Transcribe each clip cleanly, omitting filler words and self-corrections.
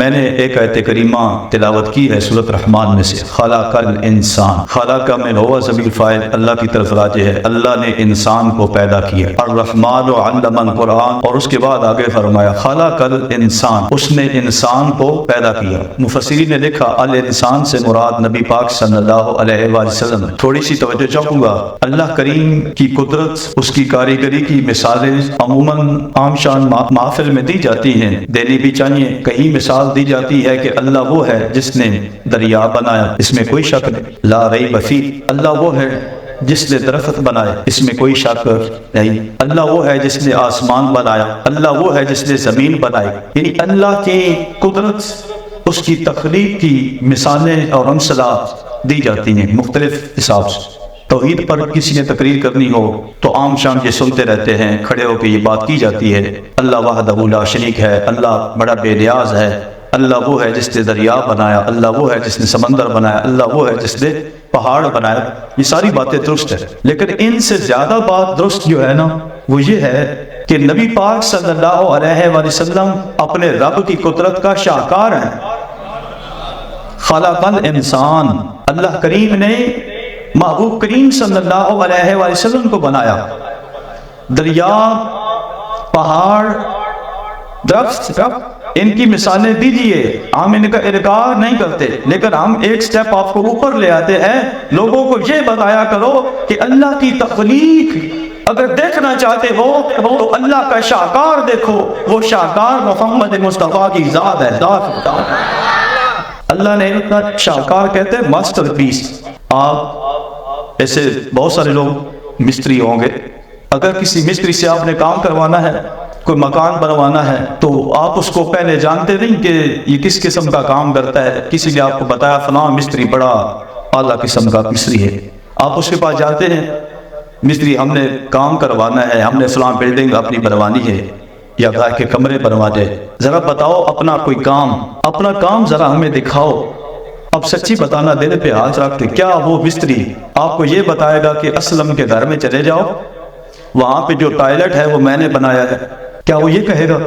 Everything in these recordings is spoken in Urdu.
میں نے ایک آیت کریمہ تلاوت کی ہے سورۃ رحمان میں سے، خلق الانسان، خلق میں ہوا ضمیر فاعل اللہ کی طرف راجع ہے، اللہ نے انسان کو پیدا کیا، الرحمن علم القرآن، اور اس کے بعد آگے فرمایا خلق الانسان، اس نے انسان کو پیدا کیا۔ مفسرین نے لکھا الانسان سے مراد نبی پاک صلی اللہ علیہ وآلہ وسلم۔ تھوڑی سی توجہ چاہوں گا، اللہ کریم کی قدرت، اس کی کاریگری کی مثالیں عموماً عام شان محفل میں دی جاتی ہیں، دینی بھی چاہیے۔ کہیں مثال دی جاتی ہے کہ اللہ وہ ہے جس نے دریا بنایا، اس میں کوئی شک نہیں، لا ریب فی، اللہ وہ ہے جس نے درخت بنائے، اس میں کوئی شک نہیں، اللہ وہ ہے جس نے آسمان بنایا، اللہ وہ ہے جس نے زمین بنائی۔ یعنی اللہ کی قدرت، اس کی تخلیق کی مثالیں اور امثلات دی جاتی ہیں مختلف حساب سے۔ توحید پر کسی نے تقریر کرنی ہو تو عام شام یہ سنتے رہتے ہیں، کھڑے ہو کے یہ بات کی جاتی ہے، اللہ وحدہ لا شریک ہے، اللہ بڑا بے نیاز ہے، اللہ وہ ہے جس نے دریا بنایا، اللہ وہ ہے جس نے سمندر بنایا، اللہ وہ ہے جس نے پہاڑ بنایا۔ یہ ساری باتیں درست ہے، لیکن ان سے زیادہ بات درست جو ہے نا وہ یہ ہے کہ نبی پاک صلی اللہ علیہ وآلہ وسلم اپنے رب کی قدرت کا شاہکار ہیں۔ خلق الانسان، اللہ کریم نے محبوب کریم صلی اللہ علیہ وآلہ وسلم کو بنایا۔ دریا، پہاڑ، درخت، ان کی مثالیں دیجئے، ہم ان کا انکار نہیں کرتے، لیکن ہم ایک سٹیپ آپ کو اوپر لے آتے ہیں، لوگوں کو یہ بتایا کرو کہ اللہ کی تخلیق اگر دیکھنا چاہتے ہو تو اللہ کا شاہکار دیکھو، وہ شاہکار محمد مصطفیٰ کی ذات ہے، ذات۔ اللہ نے اتنا شاہکار کہتے ہیں ماسٹر پیس۔ آپ ایسے بہت سارے لوگ مستری ہوں گے، اگر کسی مستری سے آپ نے کام کروانا ہے، کوئی مکان بنوانا ہے، تو آپ اس کو پہلے جانتے نہیں کہ یہ کس قسم کا کام کرتا ہے، کسی نے آپ کو بتایا فلاں مستری بڑا اعلیٰ قسم کا مستری ہے، آپ اس کے پاس جاتے ہیں، مستری ہم نے کام کروانا ہے، ہم نے فلاں بلڈنگ اپنی بنوانی ہے یا گھر کے کمرے بنوا دے، ذرا بتاؤ اپنا کوئی کام، اپنا کام ذرا ہمیں دکھاؤ۔ اب سچی بتانا دل پہ ہاتھ رکھتے، کیا وہ مستری آپ کو یہ بتائے گا کہ اسلم کے گھر میں چلے جاؤ، وہاں پہ جو ٹائلٹ ہے وہ میں نے بنایا ہے؟ کیا وہ یہ کہے گا؟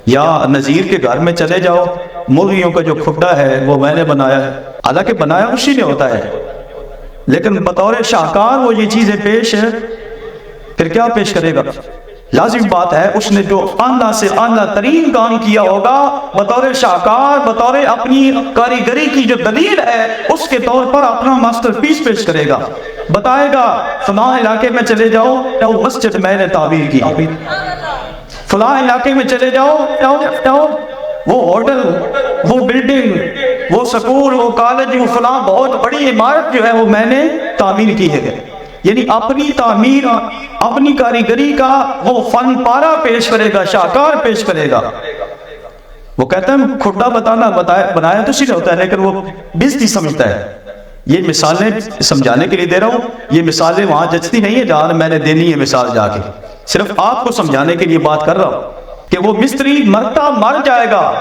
یا نذیر کے گھر میں چلے جاؤ، مرغیوں کا جو کھڈا ہے وہ میں نے بنایا ہے؟ حالانکہ بنایا اسی نے ہوتا ہے، لیکن بطور شاہکار وہ یہ چیزیں پیش ہے، پھر کیا پیش کرے گا؟ لازم بات ہے اس نے جو اعلیٰ سے اعلیٰ ترین کام کیا ہوگا بطور شاہکار، بطور اپنی کاریگری کی جو دلیل ہے اس کے طور پر اپنا ماسٹر پیس پیش کرے گا، بتائے گا فلاں علاقے میں چلے جاؤ وہ مسجد میں نے تعمیر کی، فلاں علاقے میں چلے جاؤ وہ ہوٹل، وہ بلڈنگ، وہ سکول، وہ کالج، وہ فلاں بہت بڑی عمارت جو ہے وہ میں نے تعمیر کی ہے۔ یعنی اپنی تعمیر، اپنی کاریگری کا وہ فن پارا پیش کرے گا، شاہکار پیش کرے گا۔ وہ کہتا ہے کھڈا بنایا تو صرف ہوتا ہے، لیکن وہ بزدی سمجھتا ہے۔ یہ مثالیں سمجھانے کے لیے دے رہا ہوں، یہ مثالیں وہاں جچتی نہیں ہے جہاں میں نے دینی ہے مثال جا کے، صرف آپ کو سمجھانے کے لیے بات کر رہا ہوں کہ وہ مستری مرتا مر جائے گا،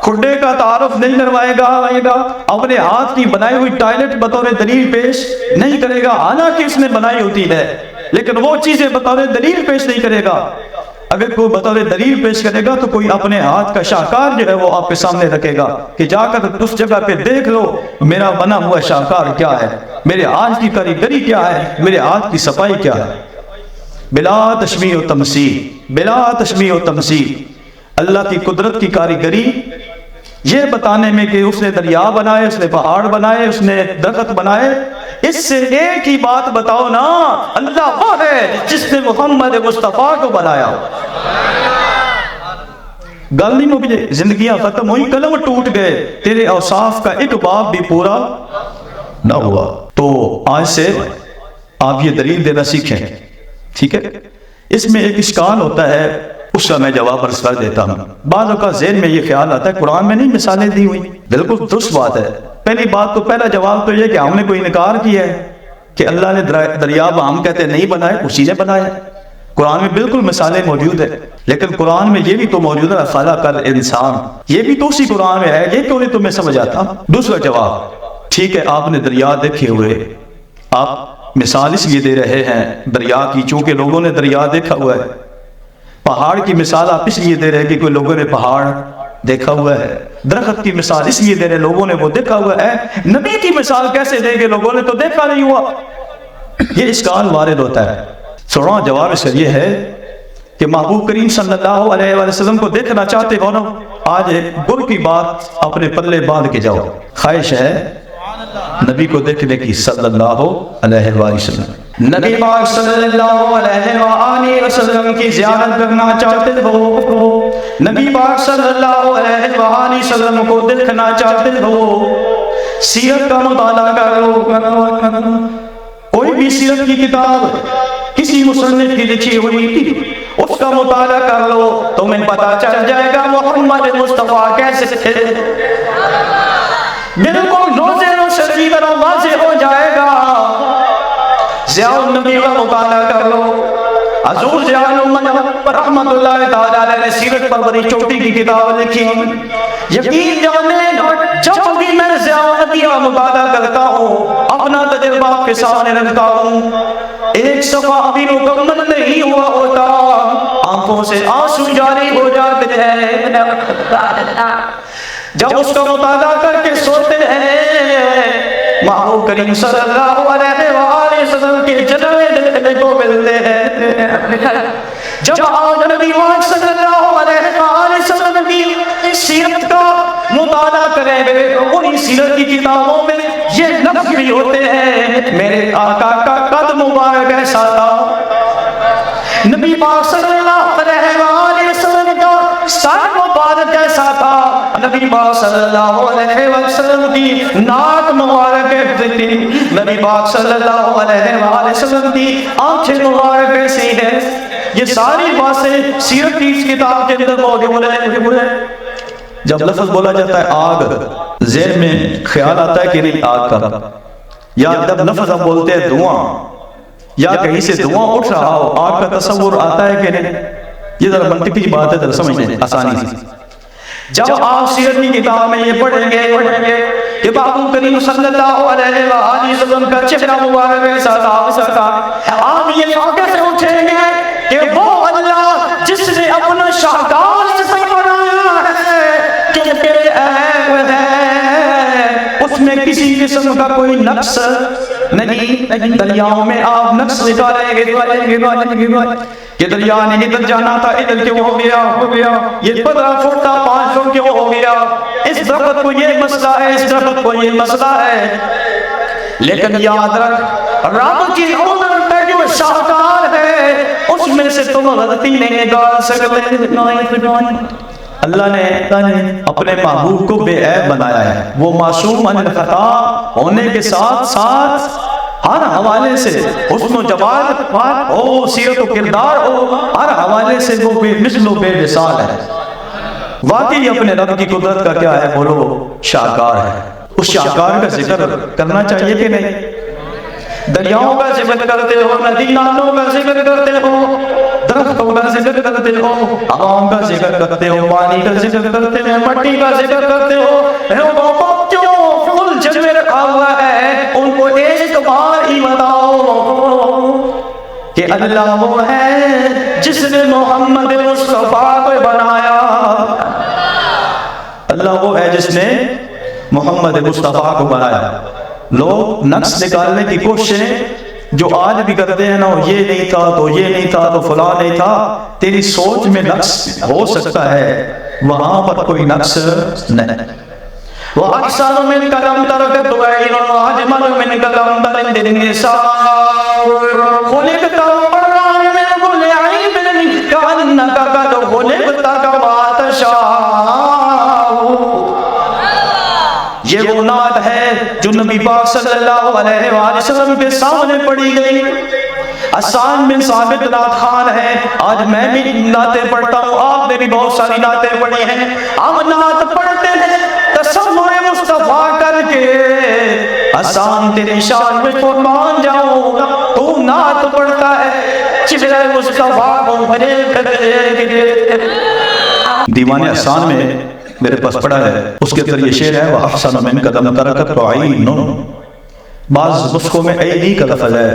کھڈے کا تعارف نہیں کروائے گا، اپنے ہاتھ کی بنائی ہوئی ٹائلٹ بطور دلیل پیش نہیں کرے گا، حالانکہ اس نے بنائی ہوتی ہے، لیکن وہ چیزیں بطور دلیل پیش نہیں کرے گا۔ اگر کوئی بطور دلیل پیش کرے گا تو کوئی اپنے ہاتھ کا شاہکار جو ہے وہ آپ کے سامنے رکھے گا کہ جا کر اس جگہ پہ دیکھ لو میرا بنا ہوا شاہکار کیا ہے، میرے ہاتھ کی کاریگری کیا ہے، میرے ہاتھ کی صفائی کیا ہے۔ بلا تشبیہ و تمثیل، بلا تشبیہ و تمثیل، اللہ کی قدرت کی کاریگری یہ بتانے میں کہ اس نے دریا بنائے، اس نے پہاڑ بنائے، اس نے درخت بنائے، اس سے ایک ہی بات بتاؤ نا، اللہ وہ ہے جس نے محمد مصطفیٰ کو بنایا۔ گل نہیں مجھے، زندگیاں ختم ہوئی، قلم ٹوٹ گئے، تیرے اوصاف کا ایک باب بھی پورا نہ ہوا۔ تو آج سے آپ یہ دلیل دینا سیکھیں، ٹھیک ہے؟ اس میں ایک اشکال ہوتا ہے، اس کا میں جواب عرض کر دیتا ہوں۔ بعض اوقات ذہن میں یہ خیال آتا ہے قرآن میں نہیں مثالیں دی ہوئی، بالکل درست بات ہے۔ پہلی بات تو پہلا جواب تو یہ کہ ہم نے کوئی انکار کیا ہے کہ اللہ نے دریا ہم کہتے نہیں بنائے، اسی نے بنایا۔ قرآن میں بالکل مثالیں موجود ہے، لیکن قرآن میں یہ بھی تو موجود ہے خلق الانسان، یہ بھی تو اسی قرآن میں ہے، یہ کیوں نہیں تمہیں سمجھ آتا؟ دوسرا جواب، ٹھیک ہے آپ نے دریا دیکھے ہوئے، آپ مثال اس لیے دے رہے ہیں دریا کی چونکہ لوگوں نے دریا دیکھا ہوا ہے، پہاڑ کی مثال آپ اس لیے دے رہے ہیں کہ کوئی لوگوں نے پہاڑ دیکھا ہوا ہے. درخت کی مثال اس لیے دے رہے لوگوں نے وہ دیکھا ہوا ہے. نبی کی مثال کیسے دیں گے؟ لوگوں نے تو دیکھا نہیں ہوا. یہ اشکال وارد ہوتا ہے. سوڑا جواب اس کا یہ ہے کہ محبوب کریم صلی اللہ علیہ وآلہ وسلم کو دیکھنا چاہتے ہو نا، آج ایک گر کی بات اپنے پلے باندھ کے جاؤ. خواہش ہے نبی کو دیکھنے کی صلی اللہ علیہ وآلہ وسلم. نبی پاک صلی اللہ علیہ وآلہ وسلم کی زیارت کرنا چاہتے ہو، نبی پاک صلی اللہ علیہ وآلہ وسلم کو دیکھنا چاہتے ہو، سیرت کا مطالعہ کرو. کوئی بھی سیرت کی کتاب کسی مصنف کی لکھی ہوئی تھی، اس کا مطالعہ کر لو، تمہیں پتا چل جائے گا محمد مصطفیٰ کیسے تھے. بالکل روزے روشن کی طرح واضح ہو جائے گا. ضیاء النبی کا مطالعہ کر لو. حضور ضیاء النبی رحمت اللہ تعالی علیہ نے سیرت پر بڑی چھوٹی کی کتاب لکھی. یقین جانے جب بھی میں ضیاء النبی کا مطالعہ کرتا ہوں، اپنا تجربہ کے سامنے رکھتا ہوں، ایک صفحہ بھی مکمل نہیں ہوا ہوتا، آنکھوں سے آنسو جاری ہو جاتے ہیں. جب اس کا مطالعہ کر کے سوتے ہیں، محبوب کریم صلی اللہ علیہ وآلہ وسلم کے جلوے دیکھنے کو ملتے ہیں. جب آج نبی پاک صلی اللہ علیہ وآلہ وسلم کی سیرت کا مطالعہ کریں گے، انہی سیرت کی کتابوں میں یہ لفظ بھی ہوتے ہیں، میرے آقا کا قد مبارک ایسا تھا، نبی پاک صلی اللہ علیہ وآلہ وسلم کا سر مبارک ایسا تھا، نبی پاک صلی اللہ علیہ وسلم کی ناک مبارک ایسی تھی، نبی پاک صلی اللہ علیہ وآلہ وسلم کی آنکھیں مبارک ایسی ہیں. یہ ساری باتیں سیرت کی اس کتاب کے اندر موجود ہیں. جب لفظ بولا جاتا ہے آگ، ذہن میں خیال آتا ہے کہ نہیں آگ کا، یا جب لفظ ہم بولتے ہیں دھواں، یا کہیں سے دھواں اٹھ رہا ہو، آگ کا تصور آتا ہے کہ نہیں؟ یہ ذرا منطقی بات ہے، ذرا سمجھیں آسانی سے. جب آپ سیرت کی کتاب میں یہ پڑھیں گے کہ محبوب کریم صلی اللہ علیہ وآلہ وسلم کا چہرہ مبارک ایسا تھا، آپ یہ واقعے سے اٹھیں گے کہ وہ اللہ جس نے اپنا شاہکار سے بنایا ہے کہ تیرے عیب ہے، اس میں کسی قسم کا کوئی نقص نہیں. دریاؤں میں آپ نقص نکالیں گے کہ دریا نے ادھر جانا تھا، ادھر کیوں ہو گیا، یہ 15 فٹ تھا 5 فٹ کیوں ہو گیا، اس درخت کو یہ مسئلہ ہے، اس درخت کو یہ مسئلہ ہے. لیکن یاد رکھ، رب کی عمر پہ جو شاہکار ہے اس میں سے تم غلطی نہیں نکال سکتے. اللہ نے اپنے محبوب کو بے عیب بنایا ہے، وہ معصوم عن الخطا ہونے کے ساتھ ساتھ ہر حوالے سے حسن و جمال ہو، سیرت و کردار ہو، ہر حوالے سے وہ بے مثل و بے مثال ہے. واقعی اپنے رب کی قدرت کا کیا ہے، بولو شاہکار ہے. اس شاہکار کا ذکر کرنا چاہیے کہ نہیں؟ دریاؤں کا ذکر کرتے ہو، ندی نالوں کا ذکر کرتے ہو، درختوں کا ذکر کرتے ہو، ہواؤں کا ذکر کرتے ہو، پانی کا ذکر کرتے ہو، مٹی کا ذکر کرتے ہو، کیوں فل جلوے رکھا ہوا ہے، ان کو ایک بار ہی بتاؤ کہ اللہ وہ ہے جس نے محمد مصطفیٰ کو بنایا. اللہ وہ ہے جس نے محمد مصطفیٰ کو بنایا. لوگ نقص نکالنے کی کوششیں جو آج بھی کرتے ہیں نا، یہ نہیں تھا تو یہ نہیں تھا تو فلاں نہیں تھا. تیری سوچ میں نقص ہو سکتا ہے، وہاں پر کوئی نقص نہیں. وَأَحْسَنُ مِنْكَ لَمْ تَرْكَ عَيْنٌ وَأَجْمَلُ مِنْكَ لَمْ تَلِدْ النِّسَاءُ خُلِقْتَ بَرًّا مِنْ كُلِّ عَيْبٍ كَأَنَّكَ قَدْ خُلِقْتَ كَمَا تَشَاءُ. یہ وہ نعت ہے جو نبی پاک صلی اللہ علیہ وآلہ وسلم کے سامنے پڑھی گئی. حسان بن ثابت نعت خان ہے. آج میں بھی نعتیں پڑھتا ہوں، آپ نے بھی بہت ساری نعتیں پڑھی ہیں. ہم نعت پڑھتے ہیں تصور مصطفیٰ کر کے، حسان تیری شان میں قربان جاؤں. تو نعت پڑھتا ہے چہرہ مصطفیٰ کو بھرے کر. دیوان حسان میں میرے پاس پڑھا ہے، اس کے اندر یہ شعر ہے وَأَحْسَنُ مِنْكَ لَمْ تَرْكَ عَيْنٌ. بعض نسخوں میں عینی کا لفظ ہے،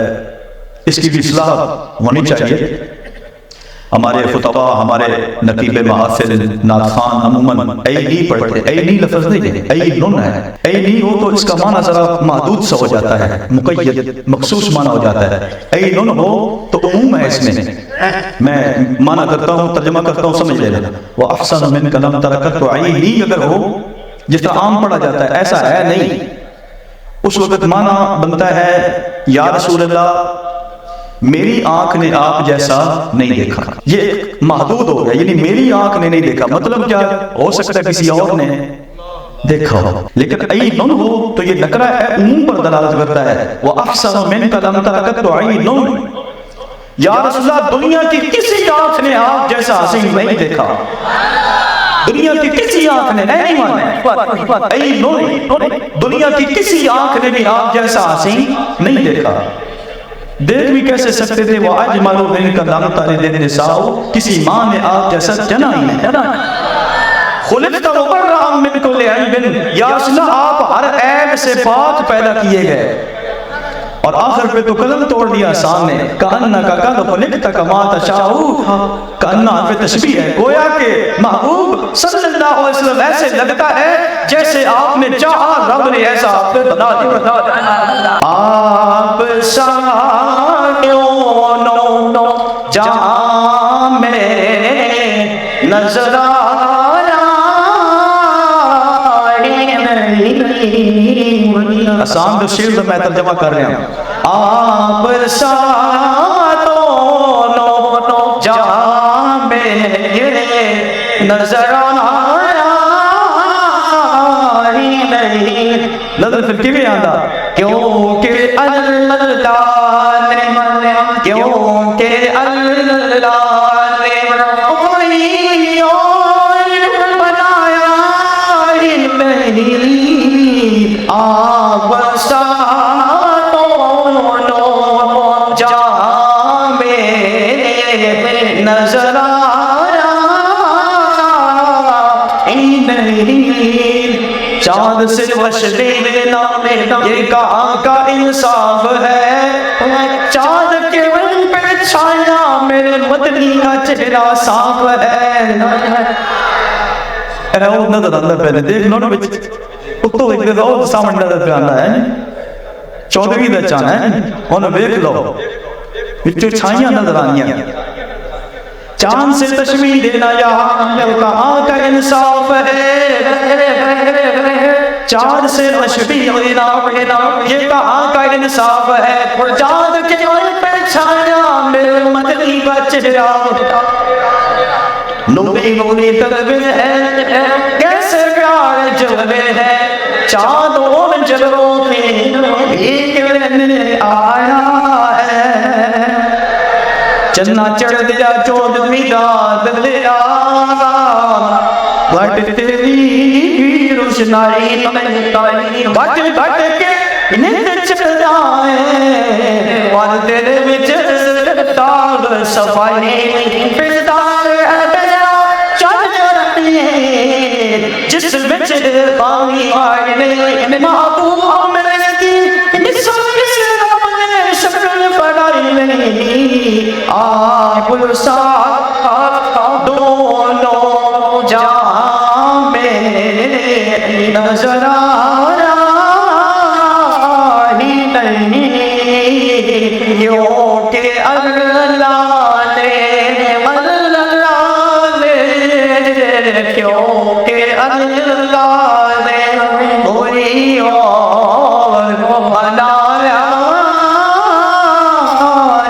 اس کی بھی اصلاح ہونی چاہیے. ہمارے خطبہ، ہمارے نقیب محافل، نعت خوان عموماً اے نہیں پڑھتے. اے نہیں لفظ نہیں ہے، اے نون ہے. اے نہیں ہو تو اس کا معنی ذرا محدود سا ہو جاتا ہے، مقید مخصوص معنی ہو جاتا ہے. اے نون ہو تو عموم ہے اس میں معنی کرتا ہوں، ترجمہ کرتا ہوں، سمجھ لینا. وَأَحْسَنُ مِنْكَ لَمْ تَرَكَتْ. تو اے نہیں اگر ہو جس طرح عام پڑھا جاتا ہے ایسا ہے نہیں، اس وقت معنی بنتا ہے یا رسول اللہ میری آنکھ نے آپ جیسا نہیں دیکھا. یہ ایک محدود ہو گیا، یعنی میری آنکھ نے نہیں دیکھا، مطلب کیا ہو سکتا ہے کسی اور نے دیکھا ہو. لیکن عین ہو تو یہ نکرہ ہے، عموم پر دلالت کرتا ہے. وَأَحْسَنُ مِنْكَ لَمْ تَرَكَتْ عَيْنٌ. یا رسول اللہ دنیا کی کسی آنکھ نے آپ جیسا حسین نہیں دیکھا. دنیا کی کسی آنکھ نے دنیا کی کسی آنکھ نے بھی آپ جیسا حسین نہیں دیکھا. دیکھ بھی کیسے سکتے تھے. وہ اجمل منک لم تلد النساء. کسی ماں نے آپ جیسا جنا ہی نہیں. خلقت مبرأ من کل عیب. یا رسول اللہ آپ ہر عیب سے پاک پیدا کیے گئے. اور آخر پہ تو قلم توڑ دیا سامنے. کأنک قد خلقت کما تشاء. کأنہ پہ تشبیہ ہے، گویا کہ محبوب صلی اللہ علیہ وسلم ایسے لگتا ہے جیسے آپ نے چاہا، رب نے ایسا آپ نے بنا دیا. آپ سا کیوں جہاں میں نظر آیا. آسان جو شیر میں ترجمہ کر رہے ہیں. آپ سا تو جہاں میں نظر آیا ہی نہیں. نظر پھر کیوں آتا؟ کیونکہ اللہ نے، کیونکہ اللہ نے کوئی اور بنایا ہی نہیں. آپ سا تو جہاں میں نظر آیا ہی نہیں. چاند سے وشدے نام یہ کہاں کا انصاف ہے. چاند کے رنگ پہ چھایا میرے مدنی کا چہرہ صاف ہے. اے وہ نظر آتا پہلے دیکھ لو نا بچ اتو ایک دن اور سامنے نظر پہ آنا ہے. چودھویں دا چاند ہے انہوں دیکھ لو بچوں چھائیاں نظر آنیاں. چاند سے تشبیہ دینا یہاں کہاں کا انصاف ہے. چاند سے تشبیہ دینا یہ کہاں کا انصاف ہے. چاند کے رنگ پہ چھایا میرے مدنی کا چہرہ نوری نوری قلب ہے. کیسے پیار جلوے ہے. چاند اور جلووں میں ایک رہنے آیا ہے. چنا چڑھ دیا چودھویں رات لیا بٹ تیری روشنائی بٹ بٹ کے نیند چل جائے اور تیرے وچ داغ صفائی بیدار ہے چل رہے جس وچ پانی آئے محبوب میرے کی مثل رب نے شکل بنائی نہیں. آپ ساتھ دونوں جہاں میں نظر آیا ہی نہیں. کیونکہ اللہ نے کیونکہ اللہ نے کوئی اور بنایا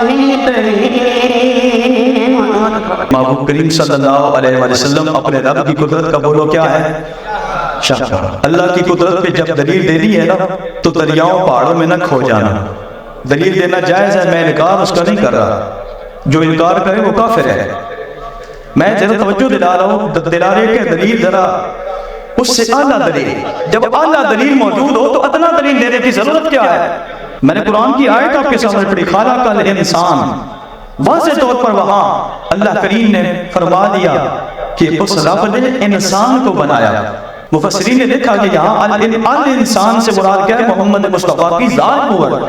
ہی نہیں. محبوب کریم صلی اللہ علیہ وسلم اپنے رب کی قدرت کا بولو کیا ہے؟ شاکر. اللہ کی قدرت پہ جب دلیل دینی ہے نا تو دریاؤں پہاڑوں میں نہ کھو جانا. دلیل دینا جائز ہے، میں انکار اس کا نہیں کر رہا. جو انکار کرے وہ کافر ہے. میں ذرا توجہ دلا رہا ہوں، دلا رہے کہ دلیل ذرا اس سے اعلیٰ دلیل. جب اعلیٰ دلیل موجود ہو تو ادنا دلیل دینے کی ضرورت کیا ہے؟ میں نے قرآن کی آیت آپ کے سامنے پڑھی. خالق الانسان، واضح طور پر وہاں اللہ کریم نے فرما دیا کہ اس رب نے انسان کو بنایا. مفسرین نے لکھا کہ یہاں الانسان سے مراد کیا ہے؟ محمد مصطفیٰ کی ذات مبارک.